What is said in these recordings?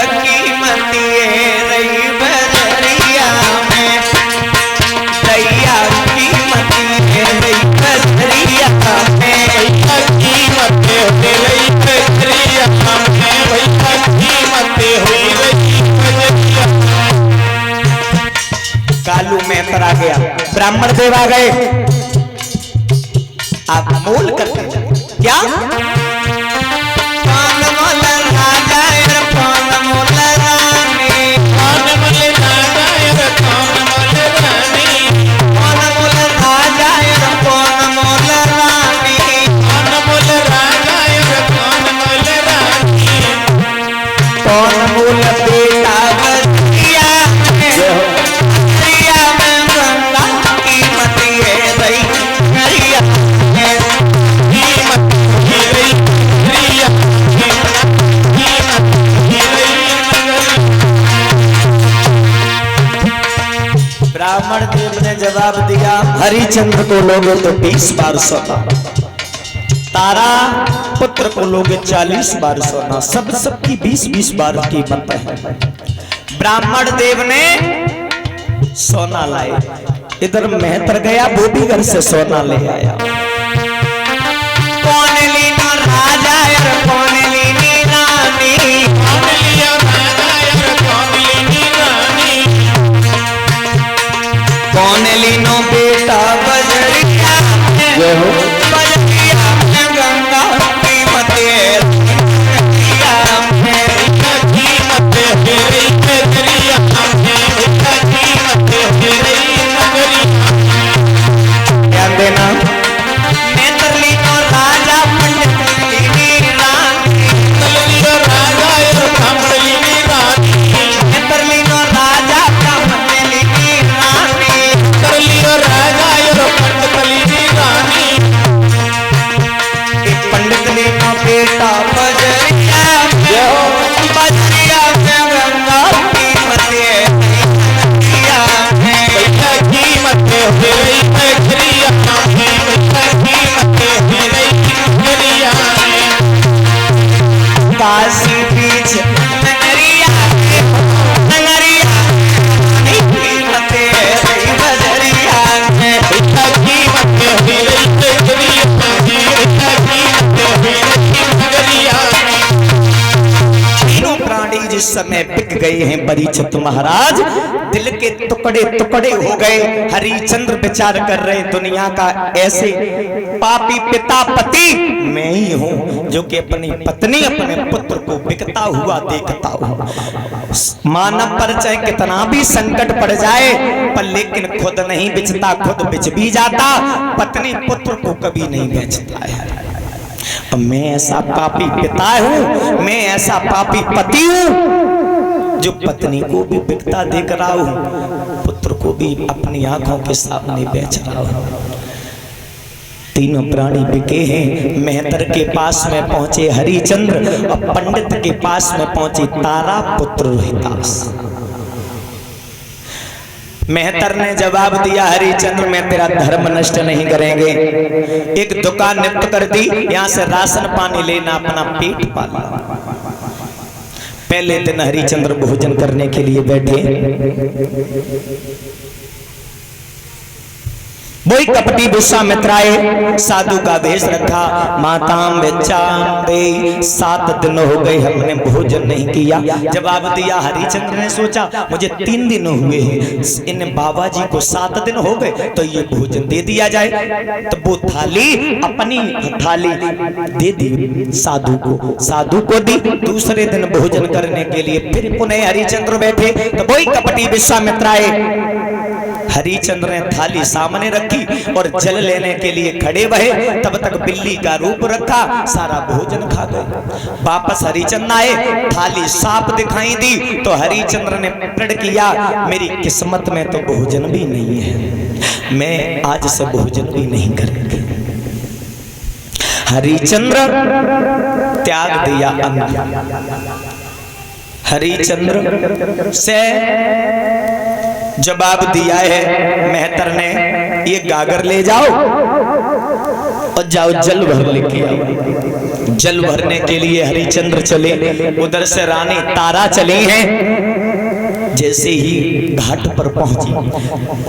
कीमती रही बजरिया में, दैया कीमती रही बजरिया में, कीमत रही बजरिया में, कीमत हुई रही बजरिया। कालू मेहतर आ गया, ब्राह्मण देव आ गए। आप मोल करते क्या? कौन मोल राजा कौन मोल रानी, कौन मोल राजा कौन मोल रानी, कौन मोल राजा कौन मोल रानी, कौन मोल राजा कौन मोल रानी, कौन मोल बेटा बजिया बजिया में गंगा कीमती है भाई करिया ब्राह्मण देव ने जवाब दिया, हरिचंद्र को लोगे तो 20 बार सोना, तारा पुत्र को लोगे 40 बार सोना, सबकी 20-20 बार कीमत है। ब्राह्मण देव ने सोना लाए, इधर मेहतर गया, वो भी घर से सोना ले आया। कौन लीनो राजा यार कौन लीनी रानी, कौन लियो राजा यार कौन लीनी रानी, कौन लीनो बेटा बजरिया में, बजरिया में गंगा कीमत बजरिया में, कीमत तेरी बजरिया में, कीमत तेरी बजरिया। ध्यान देना, नेत्र लीनो राजा पंडित लीनी रानी, लीनो राजा ब्राह्मण लीनी रानी, नेत्र लीनो राजा ब्राह्मण लीनी रानी, लीनो राजा पंडित लीनी रानी, पंडित लीनो बेटा बजरिया बजरिया में गंगा कीमत बजरिया में, कीमत तेरी बजरिया में, काशी बीच नगरिया नगरिया कीमत रही बजरिया में, कीमत रही बजरिया में। तीनों प्राणी जिस समय बिक गए हैं परीक्षित महाराज, दिल के टुकड़े टुकड़े हो गए। हरिचंद्र विचार कर रहे, दुनिया का ऐसे पापी पिता पति मैं ही हूं जो कि अपनी पत्नी अपने पुत्र को बिकता हुआ देखता हूं। मानव पर चाहे कितना भी संकट पड़ जाए पर लेकिन खुद नहीं बिचता, खुद बिच भी जाता, पत्नी पुत्र को कभी नहीं बेचता है। मैं ऐसा पापी पिता हूं, मैं ऐसा पापी पति हूं जो पत्नी को भी बिकता देख रहा हूं, पुत्र को भी अपनी आंखों के सामने बेच रहा हूं। तीनों प्राणी बिके हैं। मेहतर के पास में पहुंचे हरिचंद्र और पंडित के पास में पहुंची तारा पुत्र रोहितास। मेहतर ने जवाब दिया, हरिचंद्र मैं तेरा धर्म नष्ट नहीं करेंगे, एक दुकान नियुक्त कर दी, यहां से राशन पानी लेना, अपना पेट पालना। पहले दिन हरिचंद्र भोजन करने के लिए बैठे, वही कपटी विश्वामित्र आए, साधु का वेश रखा, माताम बेचाम 7 दिन हो गए हमने भोजन नहीं किया। जवाब दिया, हरिचंद्र ने सोचा मुझे 3 दिन हुए हैं, इन बाबा जी को 7 दिन हो गए तो ये भोजन दे दिया जाए। तो वो थाली अपनी थाली दे दी साधु को दी। दूसरे दिन भोजन करने के लिए फिर पुनः हरिचंद्र बैठे, तो वही कपटी विश्वामित्र आए। हरिचंद्र ने थाली सामने रखी और जल लेने के लिए खड़े बहे, तब तक बिल्ली का रूप रखा, सारा भोजन खा गए। वापस हरिचंद्र आए, थाली साफ दिखाई दी, तो हरिचंद्र ने प्रण किया मेरी किस्मत में तो भोजन भी नहीं है, मैं आज से भोजन भी नहीं करूंगा। हरिचंद्र त्याग दिया अन्न। हरिचंद्र से जवाब दिया है मेहतर ने, ये गागर ले जाओ और जाओ जल भर लेके आओ। जल भरने के लिए हरिश्चंद्र चले, उधर से रानी तारा चली हैं। जैसे ही घाट पर पहुंची,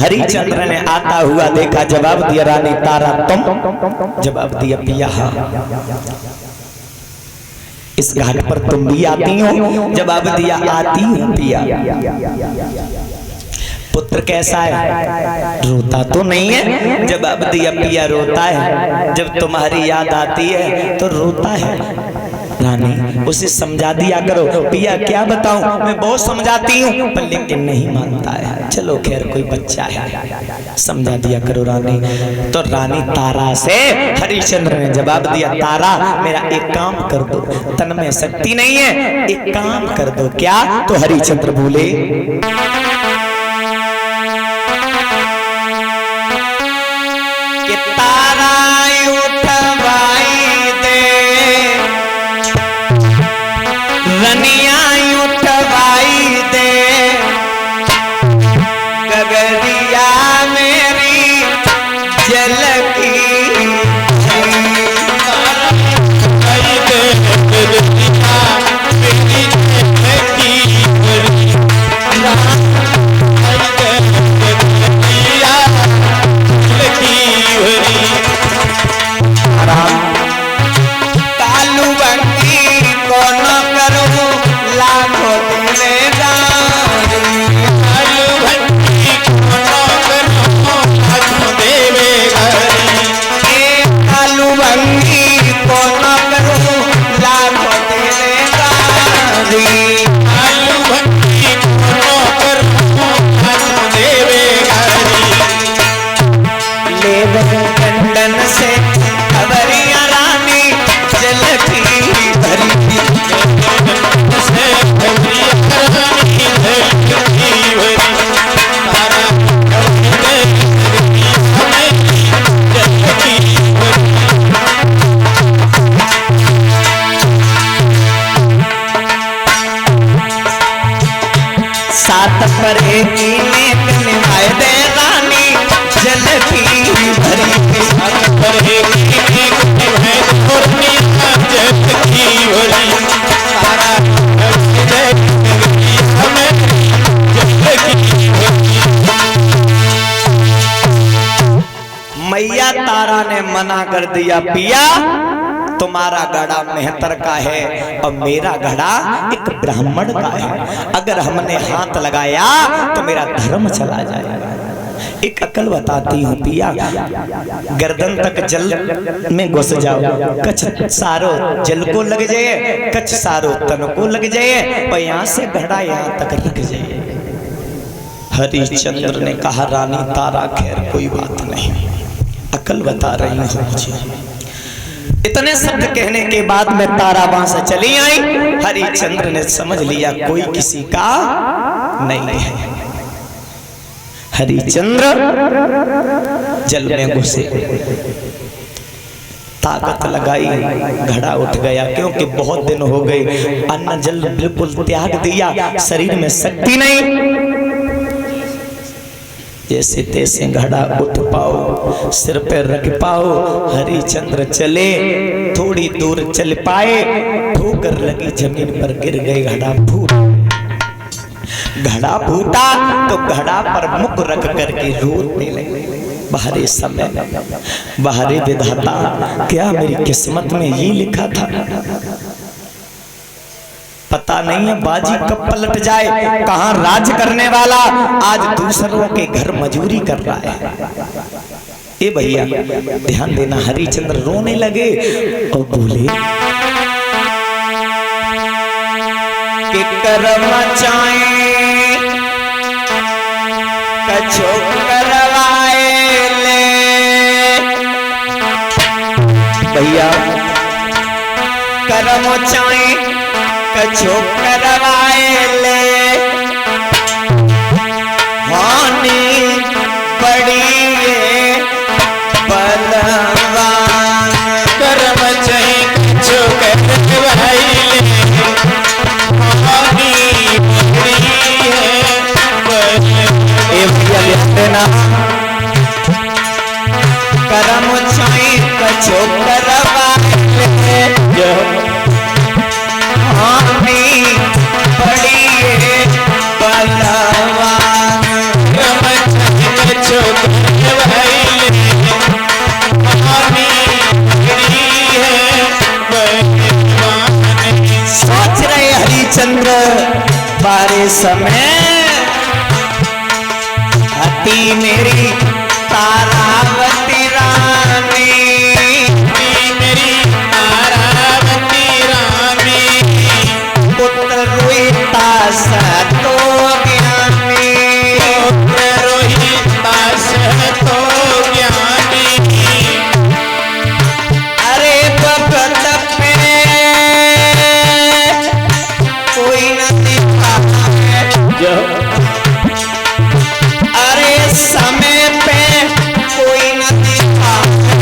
हरिश्चंद्र ने आता हुआ देखा, जवाब दिया रानी तारा तुम? जवाब दिया पिया हाँ। इस घाट पर तुम भी आती हो? जवाब दिया आती हूँ पिया। पुत्र कैसा है? रोता तो नहीं है? जवाब दिया पिया रोता है, जब तुम्हारी याद आती है तो रोता है। रानी उसे समझा दिया करो। पिया क्या बताऊं, मैं बहुत समझाती हूँ पर लेकिन नहीं मानता है। चलो खैर कोई बच्चा है, समझा दिया करो रानी। तो रानी तारा से हरिश्चंद्र ने जवाब दिया, तारा मेरा एक काम कर दो, तन में शक्ति नहीं है, एक काम कर दो। क्या? तो हरिश्चंद्र बोले कि तारा उठवाई दे, रनिया उठवाई दे, गगरिया मेरी जल की पर एक नेक निभाए दे रानी जल की भरी के साथ पर एक नेक निभाए जल की भरी तारा हमें जल की मैया तारा ने मना कर दिया, पिया तुम्हारा घड़ा मेहतर का है और मेरा घड़ा एक ब्राह्मण का है, अगर हमने हाथ लगाया तो मेरा धर्म चला जाएगा। एक अकल बताती हूँ पिया, गर्दन तक जल में घुस जाओ, कछ सारो जल को लग जाए, कछ सारो तन को लग जाए और यहाँ से घड़ा यहाँ तक रुक जाए। हरिश्चंद्र ने कहा रानी तारा खैर कोई बात नहीं, अकल बता रही हूँ मुझे। इतने शब्द कहने के बाद में तारा वहां से चली आई। हरिश्चंद्र ने समझ लिया कोई किसी का नहीं है। हरिश्चंद्र जल में घुसे, ताकत लगाई, घड़ा उठ गया, क्योंकि बहुत दिन हो गए अन्न जल बिल्कुल त्याग दिया, शरीर में शक्ति नहीं। जैसे तैसे घड़ा उठ पाओ, सिर पे रख पाओ। हरिश्चंद्र चले, थोड़ी दूर चल पाए, ठोकर लगी जमीन पर गिर गए, घड़ा फूट। घड़ा फूटा तो घड़ा पर मुख रख करके रोने लगे। बाहरी समय, बाहरी विधाता, क्या मेरी किस्मत में ये लिखा था? पता नहीं है बाजी कब पलट जाए, कहां राज करने वाला आज दूसरों के घर मजूरी कर रहा है। ए भैया ध्यान देना, हरिश्चंद्र रोने लगे और बोले कि कर्म चाहे कछो करवाए ले। भैया कर्म चाहे कछो करवाए ले, हानि बड़ी बलवान। कर्म चाहे कछो करवाए ले, हानि बड़ी कर्म चाहे कछो करवाए ले, समय हती मेरी तारावती रानी, मेरी तारावती रानी, पुत्र रोहिता सतो ज्ञानी, पुत्र रोहिता सतो ज्ञानी। अरे भगत पे कोई न दिखा है, अरे समय पे कोई न दिखा है,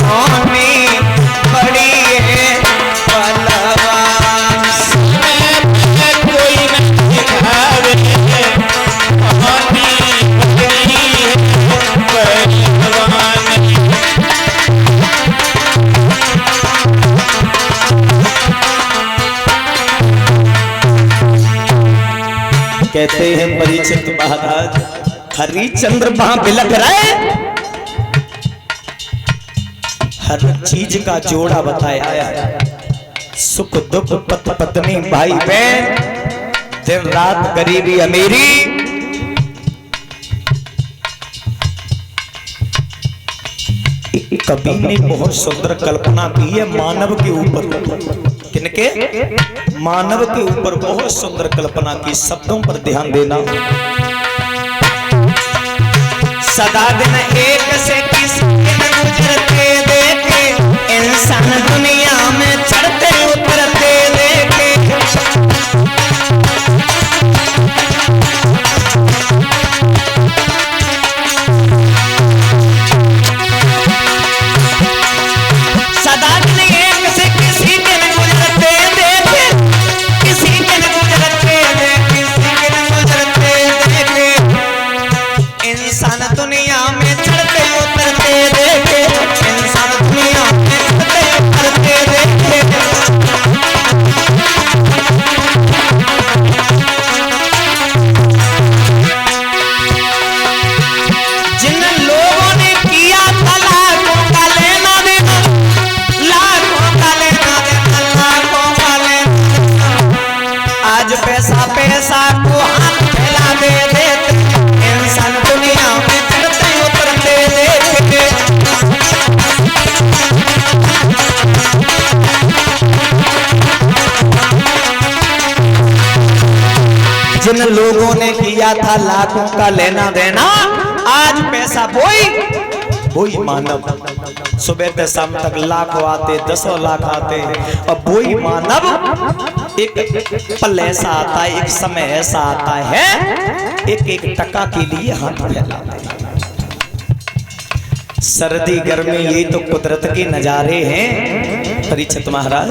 होनी बड़ी है बलवान। समय पे कोई न दिखावे, होनी बड़ी है बलवान। कहते हैं परीक्षित महाराज हरिश्चंद्र वहां बिलख रहे, हर चीज का जोड़ा बताया, सुख दुख पत पत्नी भाई बहन, दिन रात गरीबी अमीरी, कवि ने बहुत सुंदर कल्पना की है मानव के ऊपर। किनके? मानव के ऊपर बहुत सुंदर कल्पना की। शब्दों पर ध्यान देना। सदा दिन एक से किस दिन गुजरते देखे, इंसान दुनिया में चढ़ते उतरते देखे। सदा दिन एक से किसी दिन गुजरते देखे, किसी दिन गुजरते देखे, किसी दिन गुजरते देखे। इंसान दुनिया में चढ़ते उतरते देखे, इंसान दुनिया में चढ़ते उतरते देखे। जिन लोगों ने किया था लाखों का लेना देना, लाखों का लेना देना, लाखों का लेना देना, आज पैसा पैसा को हाथ फैला दे देते, इंसान दुनिया में चढ़ते उतरते देखे। जिन लोगों ने किया था लाखों का लेना देना, आज पैसा वही मानव, सुबह से शाम तक लाखों आते, 10 लाख आते, और वही मानव एक पल ऐसा आता है, एक समय ऐसा आता है, एक एक टका के लिए हाथ फैलाते हैं। सर्दी गर्मी यही तो कुदरत के नजारे हैं परीक्षित महाराज।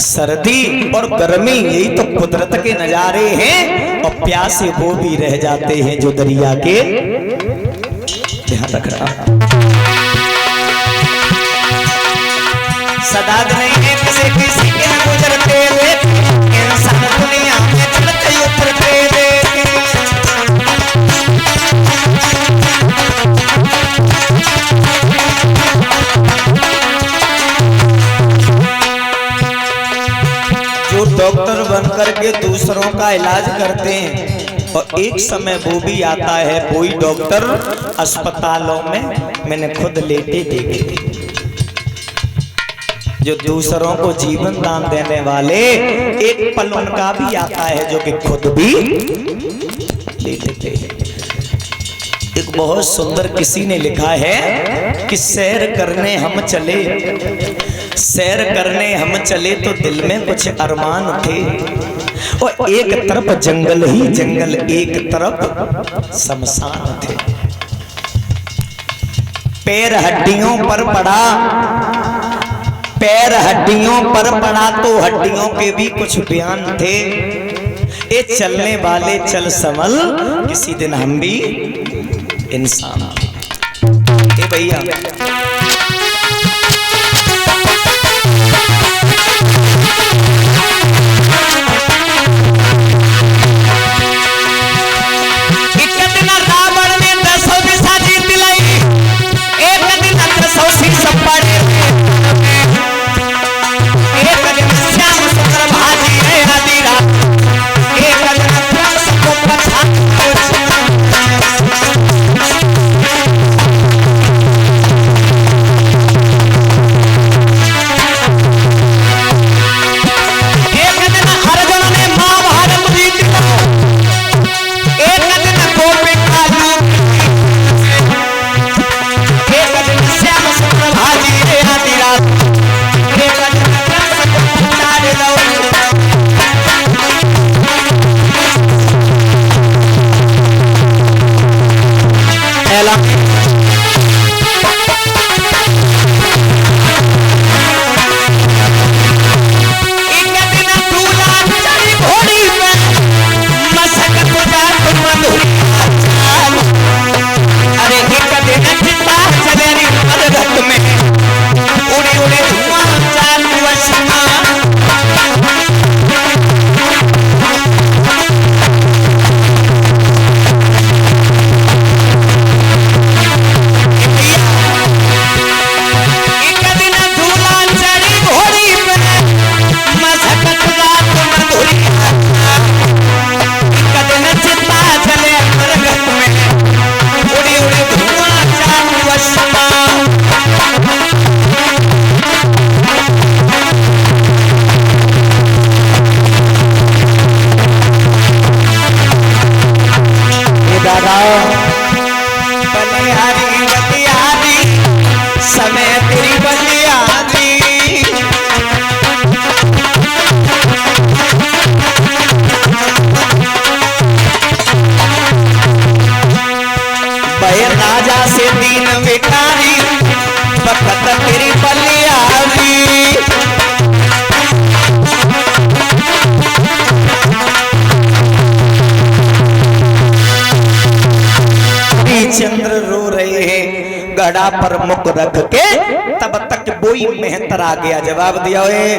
सर्दी और गर्मी यही तो कुदरत के नजारे हैं, और प्यासे वो भी रह जाते हैं जो दरिया के। ध्यान रखना। सदा दिन एक से किसी के न गुजरते हुए, इंसान दुनिया में चढ़ते उतरते देखे। जो डॉक्टर बनकर के दूसरों का इलाज करते हैं, और एक समय वो भी आता है, कोई डॉक्टर अस्पतालों में मैंने खुद लेटे देखे, जो दूसरों को जीवन दान देने वाले, एक पल उनका भी आता है जो कि खुद भी ले लेते हैं। एक बहुत सुंदर किसी ने लिखा है कि सैर करने हम चले, सैर करने हम चले तो दिल में कुछ अरमान थे, और एक तरफ जंगल ही जंगल, एक तरफ शमशान थे। पैर हड्डियों पर पड़ा, पैर हड्डियों पर पड़ा तो हड्डियों के भी कुछ बयान थे। ये चलने वाले चल संभल, किसी दिन हम भी इंसान थे। ए भैया एक लगाओ। बलिहारी बलिहारी समय तेरी बलिहारी, बहे राजा से दीन भिखारी बखत तेरी बलिहारी। चंद्र रो रहे हैं गड़ा पर मुख रख के, तब तक बोई मेहतर आ गया, जवाब दिया, ओए